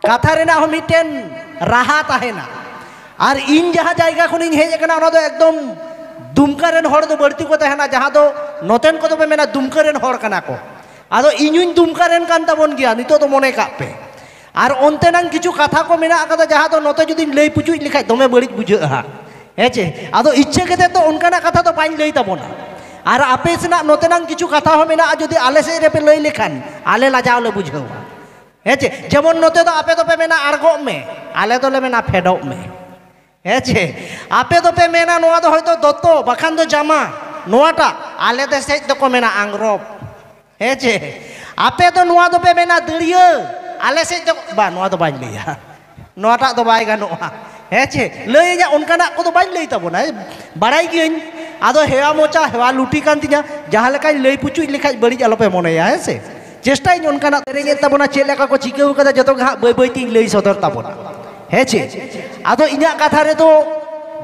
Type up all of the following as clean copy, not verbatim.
कथा रेना हो मिटेन राहा ताहेना और इन जहाँ जायगा खुन इन हेज कना ओना दो एकदम दुमका रेन हर दो बढ़ती को ताहेना जहाँ दो नोतेन को तो पे मेना दुमका रेन हर कना को आदो इन्युन दुमका रेन कान ताबोन गिया नितो तो मने कापे और ओनते नंग किछु कथा को मेना आकादा जहाँ दो नोते जुदी लई पुचुई लिखाय दोमे बड़ी बुझा हेचे आदो इच्छे केते तो उनकाना कथा तो बाइन लई ताबोना और आपे सेना नोते नंग किछु कथा हो मेना जुदी आले से रे पे लई लेखान आले लाजाव ले बुझावा हेचे जेमन नोते तो आपे तो पे मेना आड़गो में आले तो ले मेना फेडो में हेचे आपे तो पे मेना नोआ दो होयतो दोतो बाखान दो जामा नोआटा आले दे सेज तो को मेना आंग्रोब हेचे आपे तो नोआ दो पे मेना दड़िया आले सेज तो बा नोआ दो बाइन लैया नोआटा तो बाय गानोआ हेचे लैया उनकाना को तो बाइन लई ताबोना बाड़ाई गियन आदो हेवा मोचा हेवा लुटी कान तिया जहाँ लेका लई पुचुई लेखाय बड़ी आलोपे मोनेया हेसे चेष्टा उनकाना तेरेंगे ताबोना चेक लेका को चिकाउ कदा जतो गा बै बै ती लई सदर ताबोना हेचे आदो इना कथा रे तो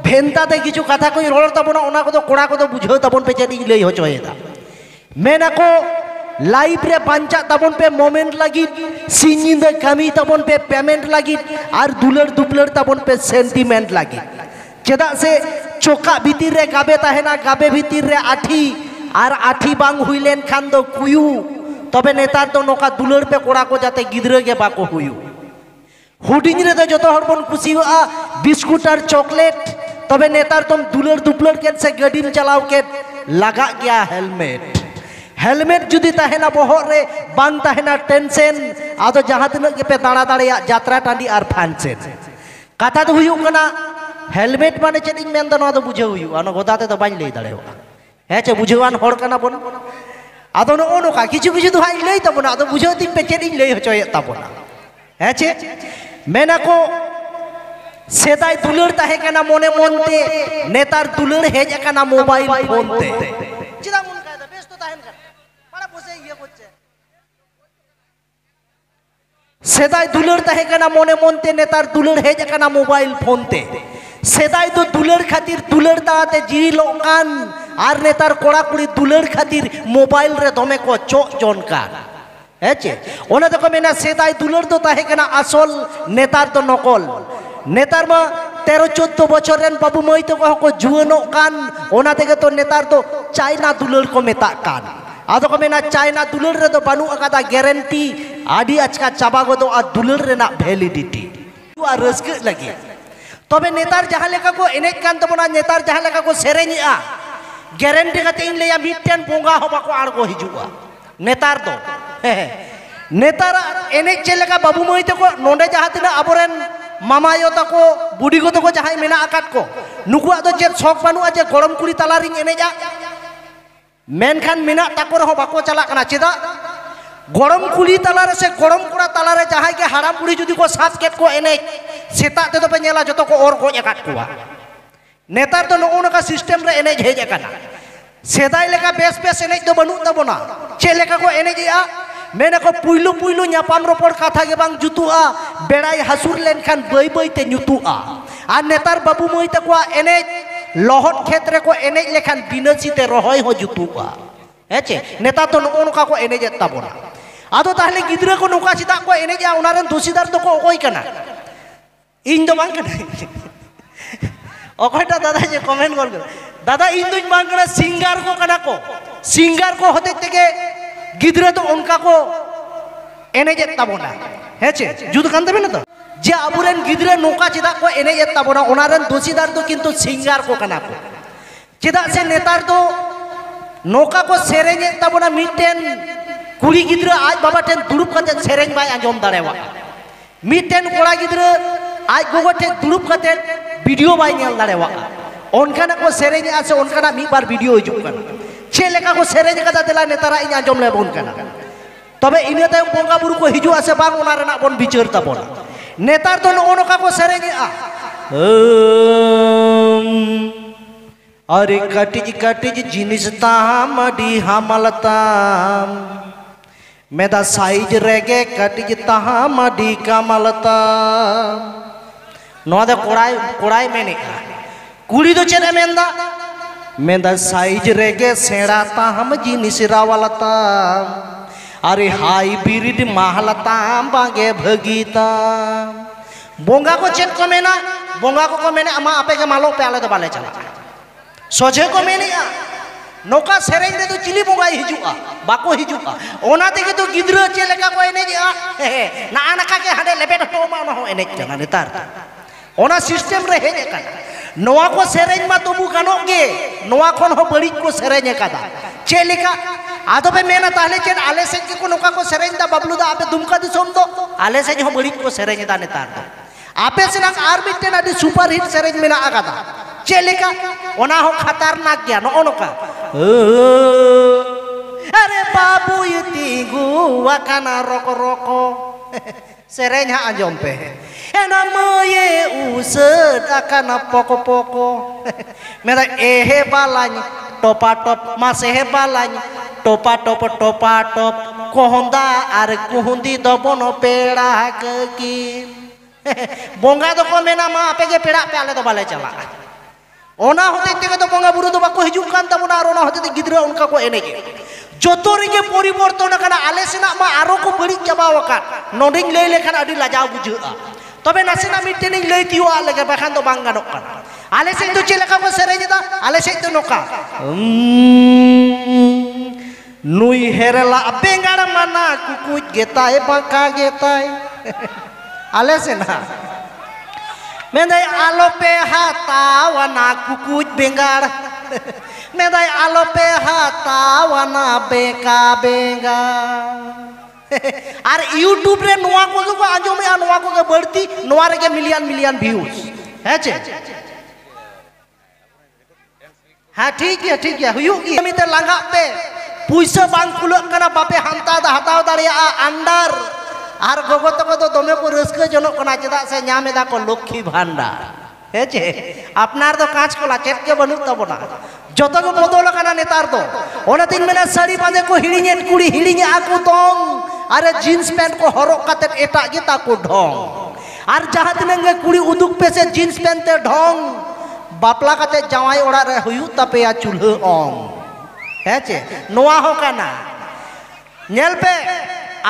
भेंता ते किछु कथा को रोड़ ताबोना ओना को तो कोड़ा को तो बुझाव ताबोन पे चेदी लई होचोयदा मेना को लाइफ रे बांचा ताबोन पे मोमेंट लगी सिंगिंग द कमी ताबोन पे पेमेंट लगी और दुलर दुपलर ताबोन पे सेंटिमेंट लगी चेदा से चोका भीतर रे गाबे ताहेना गाबे भीतर रे आठी और आठी बांग हुईलेन खान दो कुयू तबे नेतार तो नोका दुलर पे कोड़ा को जाते गिद्रे के बाको हुयू हुडिंग रे तो जतो हर बन खुशी हुआ बिस्कुट और चॉकलेट तबे नेतार तुम दुलर दुपलर के से गाड़ी में चलाओ के लगा गया हेलमेट हेलमेट जुदी ताहेना बोहर रे बांग ताहेना टेंशन आदो जहाँ तिना के पे दाड़ा दाड़िया यात्रा टांडी और फंक्शन कथा तो हुयू कना हेलमेट माने चेद इन मेन दो बुझे हुयू अनो गोदाते तो बाइन लई दाड़ेवा हेचे बुझेवान हर कना बोन आदो नो नोका किछु किछु तो हाई लई ताबोना आदो बुझे तिन पे चेद इन लई होचोय ताबोना हेचे मेना को सेदाय दुलर ताहे कना मोने मोनते नेतार दुलर हेज कना मोबाइल फोनते चिदा मन कायदा बेस तो ताहेन कर बड़ा बसे ये कोचे सेदाय दुलर ताहे कना मोने मोनते नेतार दुलर हेज कना मोबाइल फोनते सेदाय तो दुलर खातिर दुलर ताते जी लोकान और नेतार कोड़ा कुड़ी दुलर खातिर मोबाइल रे दमे को चो जोनकार हेचे ओना तो को मेना सेदाय दुलर तो ताहे कना आसल नेतार तो नकल नेतार मा 13-14 बछर रेन बाबू मई तो को जुआनो कान ओना तेगे तो नेतार तो चाइना दुलर को मेता कान आदो को मेना चाइना दुलर रे तो बानु अकादा गारंटी आडी आचका चाबा गो तो आ दुलर रेना वैलिडिटी आ रस्क लगी तबे नेतार जहाँ लेका को एनेज कान तबोना नेतार जहाँ लेका को सेरेनिया गारंटी कते इन लेया मिटन पोंगा हो बाको आड़गो हिजुआ नेतार तो नेतार एनेज चेलेका बाबू मई तको नोंडे जहाँ तिना आबोरेन मामायो तको बुढ़ी तको जहाँ मेना आकाट को नुकुआ तो चेत शौक बानुआ जे गरम कुड़ी तालारिंग एनेजा मेनखान मेना ताको रहो बाको चला कना चेदा गरम कुड़ी तालारे से गरम कुड़ा तालारे जहाँ के हाराम बुढ़ी जुदी को सात केट को एनेज सेता ते तो पे नेला जतो को और गोज आकाट कोआ नेतार तो नो का सिस्टम रे एनेज हेज कना सेदाय लेका बेस बेस एनेज दो बनु ताबोना चे लेका को एनेजिया मेना को पुइलु पुइलु न्यापाम रोपड़ कथा के बांग जुतुआ बेड़ाई हसुर लेनखान बै बै ते नुतुआ आ नेतार बाबू मई तकोआ एनेज लहट क्षेत्र को एनेज लेखान बिनसी ते रहोय हो जुतुआ हेचे नेता तो नोका को एनेज ताबोना आदो ताहले गिद्रा को नोका चिता को एनेजा उनारन दोषीदार तो को ओकोय कना इन दो बांग कना ओकोयटा दादा जे कमेंट कर दादा इन दुñ बांग कना सिंगार को होते तेगे गिद्रे तो उनका को एनेज ताबोना हेचे जुद कान तबे ना तो जे आबुरेन गिद्रे नोका चिदा को एनेज ताबोना उनारन दोषीदार तो किंतु सिंगार को कना को चिदा से नेतार तो नोका को सेरेंज ताबोना मिटेन कुड़ी गिद्रे आज बाबा टेन दुरुप कते सेरेंज बाय आंजम दाड़ेवा मिटेन कोड़ा गिद्रे आज गोगो टेन दुरुप कते वीडियो बाय नेल दाड़ेवा ओनकाना को सेरेंज आसे ओनकाना मी बार वीडियो हिजुक कना चे लेका को सेरेंज कदा देला नेतारा इन आंजम ले बोन कना तबे इने तायम बोंगा बुरु को हिजु आसे बांग ओना रेना बोन बिचार ताबोना नेतार तो नोका को सेरेंज आ अरे कटिज कटिज जिनिस ताम डी हामलताम मेदा साइज रेगे कटिज ताम डी कामलताम नोआ दे कोड़ाई मेने कुड़ी दो चेने मेंदा मेंदा साइज रेगे सेड़ा ताम जिनिस रावलताम अरे हाइब्रिड महलताम बागे भगीताम बोंगा को चेक को मेना बोंगा को मेने अमा आपे के मालो पे आले तो बाले चला सोझे को मेने नौका सेरेंग दे तो चिली बोंगा हिजुआ बाको हिजुआ ओना तेगे तो गिद्रा चेलेका को एने ना आनका के हडे लेबेट टोमा ना हो एने जना नेतार ओना सिस्टम रे हेजे का नोआ को सेरेंग मा तबु गानोगे नोआ खन हो बड़ी को सेरेंग कादा चेलेका आदो पे मेना ताले चेन आले से के को नोका को सेरेंग दा बबलू दा आपे दुमका दिसोम दो आले से हो बड़ी को सेरेंग दा नेतार दो आपे से ना आर मिटन आदि सुपर हिट सेरेंग मेना आकादा चेलेका ओना हो खतरनाक गया नो नोका अरे बाबू यति गुवाकाना roko roko serenya anjom pe ena moye used akana poko poko mera ehe balany topa top masehe balany topa top kohonda ar kuhundi dobono peda keki bonga do ko mena ma apege peda pe ale do bale chala ओना होते तेगे तो बोंगा बुरु तो बाको हिजुक कान तबना और ओना होते गिद्रा उनका को एनेगे जोतोरी के परिवर्तन कना आले सेना मा आरो को बड़ी चाबावका नोडिंग ले लेखान आदि लाजाव बुझा तबे नासेना मिटेनिंग ले तियो आलेगे बखान तो बांग गानोक कान आले से तो चेलेका को सेरेजेदा आले से तो नोका नुई हेरेला बेंगाड़ माना कुकुज गेताय बाका गेताय आले से ना मेदाय आलो पे हातावना कुकुज बेंगाड़ मेदाय आलो पे हातावना बेका बेंगाड़ आर यूट्यूब रे नोआ को आंजोमे आ नोआ को बढ़ती नोआ रे के मिलियन व्यूज है चे हाँ ठीक है हुयुगी मिते लांगा पे पुइसा बांग कुलक कना बापे हांता दा हताव दाड़िया अंडर आर गोगो तको तो दमे को रस्क जनक कना चेदा से ᱧᱟᱢᱮᱫᱟ को लक्ष्मी भांडार हेचे अपनार दो कांच को लाचेट के बनु तबना जतो को बदल कना नेतार दो ओना दिन मेना साड़ी बांधे को हिड़िñen कुड़ी हिड़िñe आकु तोंग अरे जीन्स पैंट को हरक काते एटा गे ताको ढोंग आर जहां तिनंगे कुड़ी उदुक पे से जीन्स पैंट ते ढोंग बापला काते जावाई ओड़ा रे हुयु तपेया चुल्हा ओंग हेचे नोआ हो कना नेल पे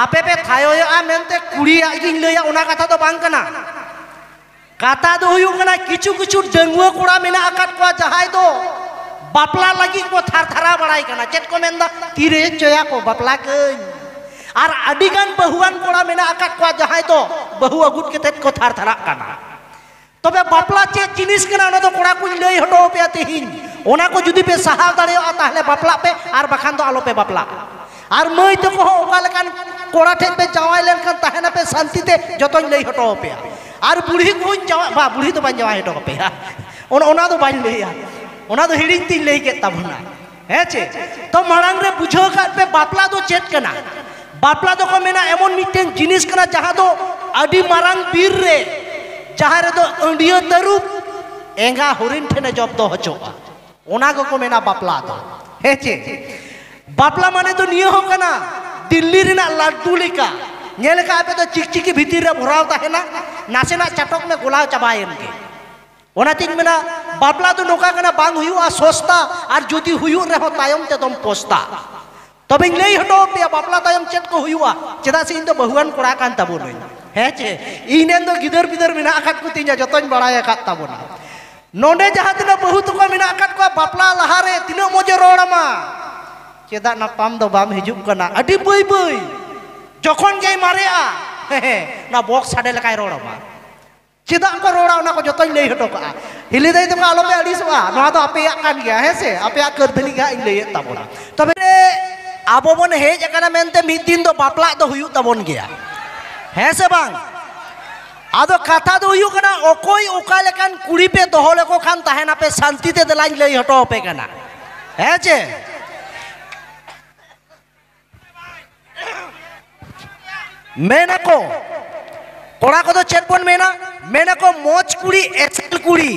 आपे पे थायो आ मेनते कुड़ी आगिन लया उना कथा तो बांग कना कथा दो हुयु कना किछु किछु डंगुआ कोड़ा मेना आकाट को जहाय दो बापला लगी को थार थारा बड़ाई कना चेत को मेनदा तीरे चया को बापला कन आर अडिगान बहुआन कोड़ा मेना आकाट को जहाय दो बहु अगुट केते को थार थारा कना तबे बापला चे जिनिस कना ना तो कोड़ा कुछ लई हटो पे तेहिन ओना को जुदी पे सहाव दाड़ियो ताहले बापला पे आर बखान तो आलो पे बापला आर मई तो को ओका लेकान कोड़ा ठे पे जावाई लेनखान ताहेना पे शांति ते जतोन लई हटो पे आर बुढ़ी को जावा बा बुढ़ी तो बान जावाई हटो पे ओना तो बान लईया ओना तो हिड़िंग ती लई के तबना हेचे तो मांग रे बुझो का पे बापला तो चेत कना बापला तो को मेना एमन मिटेन जिनिस कना जहां तो अडी मारांग बीर रे जहां रे तो अंडियो तरुप एंगा हरिन ठेने जब दो हचोआ ओना को मेना बापला तो हेचे बापला माने तो नियो हो कना दिल्ली रिना लड्डू लेका नेल का पे तो चिकचिकी भीतर रे भराव ताहेना नासेना चटक में गोलाव चबायन के ओना तिन मेना बापला तो नोका कना बांग हुयुआ सस्ता आर जुदी हुयु रे हो तायम ते दम पोस्ता तबे लई हटो पे बापला तायम चेत को हुयुआ चेदा से इन तो बहुआन कोड़ा कान ताबोन हेचे इनेन दो गिदर बिदर मेना आकाट को तिना जतन बड़ाय आकाट ताबोना नोंडे जहां तिना बहुत को मेना आकाट को बापला लहारे तिनो मोजे रोड़मा चेदा ना पाम दो बाम हिजुक कना अडी बई बई जखन गई मारेआ ना बॉक्स साडे लकाय रोड़मा चेदा को रोड़ा ना को जतन लई हटो का हिली दई तो आलो पे अड़ीसवा ना तो आपे कान गया हेसे आपे करदली गा इन लई ताबोना तबे आबो बन हेज कना मेनते मिद दिन दो बापला दो हुयु ताबोन गया हेसे बांग आदो कथा दो हुयु कना ओकोई ओका लेकान कुड़ी पे दोहो लेको खान ताहेना पे शांति ते दलाइन लई हटो पे कना हेचे मेना को कोड़ा को तो चेतबन मेना को मोच कुड़ी एक्सेल कुड़ी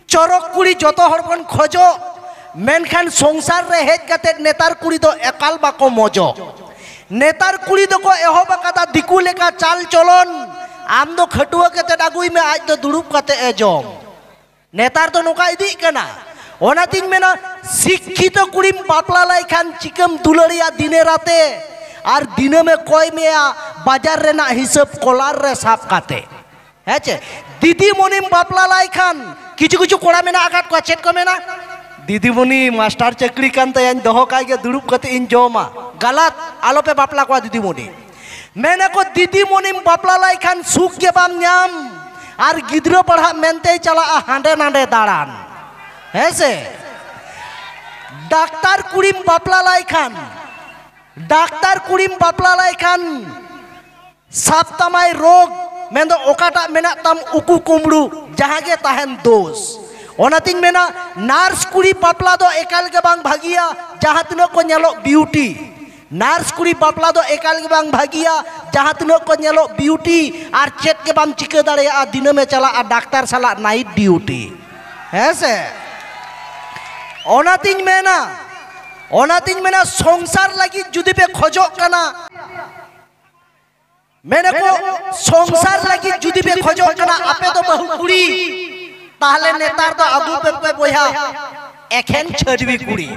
चरक कुड़ी जतो हरबन खोजो मेनखान संसार रे हेज कते नेतार कुड़ी तो एकाल बाको मजो नेतार कुड़ी तो को एहोब कदा दिकु लेका चाल चलन आम दो खटुआ कते आगुई में आज तो दुड़ुब कते ए जम नेतार तो नोका इदी कना ओना तीन मेना शिक्षित कुड़ी बापला लाई खान चिकम दुलड़िया दिने राते और दिनमे कोई मेया बाजार रेना हिसाब कलार रे साफ काते हेचे दीदीमणि बापला लाई खान किछु किछु कोड़ा मेना आकाट को चेट को मेना दीदीमणि मास्टर चकरी कान तयान दोहो काय के दुरुप कते इन जोमा गलत आलो पे बापला को दीदीमणि मेने को दीदीमणि बापला लाई खान सुख के बाम न्याम और गिद्रो पढ़ा मेनते चला हांडे नांडे दाड़ान हेसे डाक्टर कुड़ीम बापला लाई खान डाक्टर कुड़ीम बापला लाई खान साप्तामाय रोग मेंदो ओकाटा मेना तम उकु कुमड़ू जहां के ताहन दोष ओनातिन मेना नार्स कुड़ी बापला दो एकाल के बांग भागिया जहां तिनो को नेलो ब्यूटी नार्स कुड़ी बापला दो एकाल के बांग भागिया जहां तिनो को नेलो ब्यूटी और चेत के बाम चिके दाड़े आ दिन में चला आ डॉक्टर साला नाइट ड्यूटी हेसे ओनातिन मेना संसार लगी जुदी पे खोजो कना मैंने को संसार लगी जुदी पे खोजो कना आपे तो बहु कुड़ी ताहले नेतार तो आगू पे बोया एखेन छड़वी कुड़ी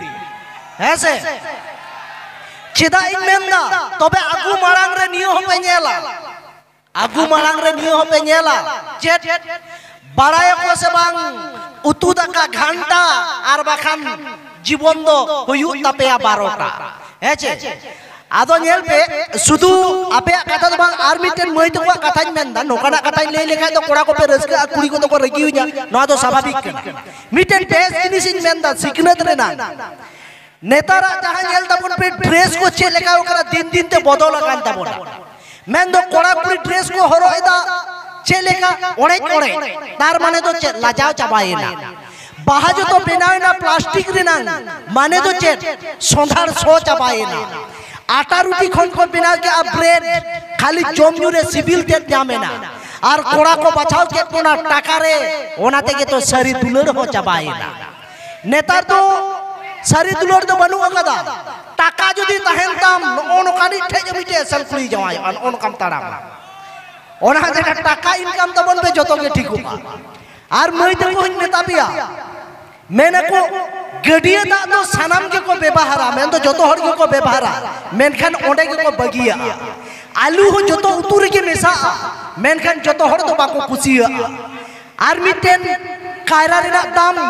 हेसे चिदा इन मेंदा तबे आगू मारांग रे नियो हो पे नेला आगू मारांग रे नियो हो पे नेला चेट बाराय को से बांग उतु दाका घंटा आर बाखान जीवन दो हुयु तपेया 12टा हेचे आदो नेल पे सुदु आपे कथा दो बांग आर मिटेन मई तो कथा मेंदा नोकाना कथा ले लेखा तो कोड़ा को पे रसका कुड़ी को तो को रगी हुई ना तो स्वाभाविक कना मिटेन टेस्ट जिनिसिन मेंदा सिकनत रे ना नेतारा जहां नेल तबन पे ड्रेस को चे लेखा ओकरा दिन दिन ते बदल लगान तबन मेंदो कोड़ा कुड़ी ड्रेस को हरोयदा चे लेखा ओड़े ओड़े तार माने तो चे लाजाव चाबायना बाहा जो तो बेनायना प्लास्टिक रेना माने तो चे सोंधार सो चाबायना आटा रुटी खन खन बिना के अब ब्रेड खाली जमजुरे सिविल ते जामेना और कोड़ा को बचाव के कोना टाका रे ओना तेगे तो सरी दुलर हो चाबायना नेता तो सरी दुलर तो बनू अगदा टाका जुदी तहेन ताम ओनो कानी ठेजे मिटे सलफुली जवाय ओनो कम ताड़ा ओना जेटा टाका इनकम तो बन पे जतो के ठीक होगा और मई तो को नेता पिया मैंने को गडिया दा तो सनम के को व्यवहारा मैं तो जतो हर के को व्यवहारा मेनखान ओंडे के को बगिया आलू हो जतो उतुर के मेसा मेनखान जतो हर तो बाको कुसिया और मिटेन कायरा रेना दाम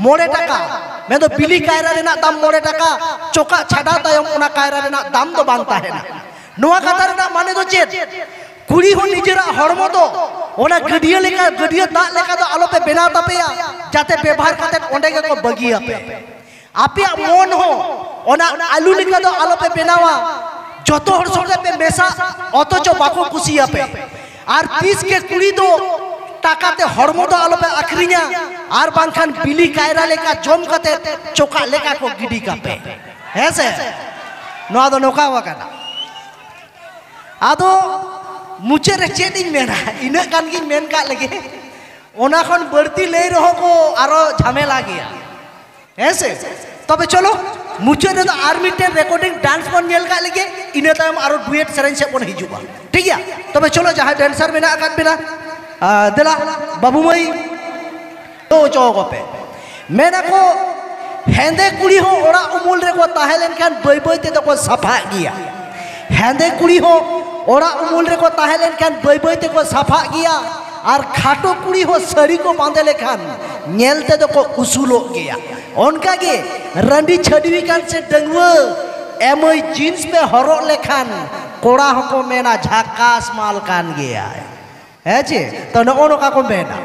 9 टाका मैं तो बिली कायरा रेना दाम 9 टाका चोका छाड़ा तायम ओना कायरा रेना दाम तो बांगता है ना नोआ कथा रेना माने तो चेत कुड़ी हो निजेरा हड़मो तो ओना गडिया दा लेका तो आलो पे बेना तपेया जाते व्यवहार करते ओंडे के को बगिया पे आपे मन हो ओना आलू लेका तो आलो पे बेनावा जतो हर सोटे पे मेसा अतचो बाको कुसिया पे और 30 के कुड़ी दो टाकाते हड़मो तो आलो पे आखरिया और बांखान बिली कायरा लेका जम कते चोका लेका को गिडी का पे हेसे नोआ दो नोका वकाना आदो मुचे रे चेटिंग मेना इना कान की मेन का लगे ओना खन बढ़ती ले रहो को आरो झमेला गया ऐसे तबे चलो मुचे रे तो आर्मी टे रिकॉर्डिंग डांस बन नेल का लगे इने तायम आरो डुएट सेरेंज से बन हिजुबा ठीक है तबे चलो जहां डांसर मेना कान बिना देला बाबू मई तो चौको पे मेना को हेंदे कुड़ी हो ओड़ा उमुल रे को ताहेलेन खान बई बई ते तो को सफा गया हेंदे कुड़ी हो ओड़ा उमुल रे को ताहेलेन खान बई बई ते को सफा गया और खाटो कुड़ी हो सड़ी को बांधे लेखान नेलते तो को उसूलो गया उनका के रंडी छड़वी कान से डंगुआ एमई जींस पे हरो लेखान कोड़ा को मेना झाकास माल कान गया है चे तो नो का को मेना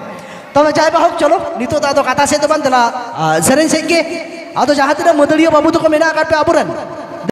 तो जाय बाहु चलो नितो दा तो कथा से तो बंदला सेरेन से के आदो जहां तिना मदड़िया बाबू तो को मेना का पे आबुरन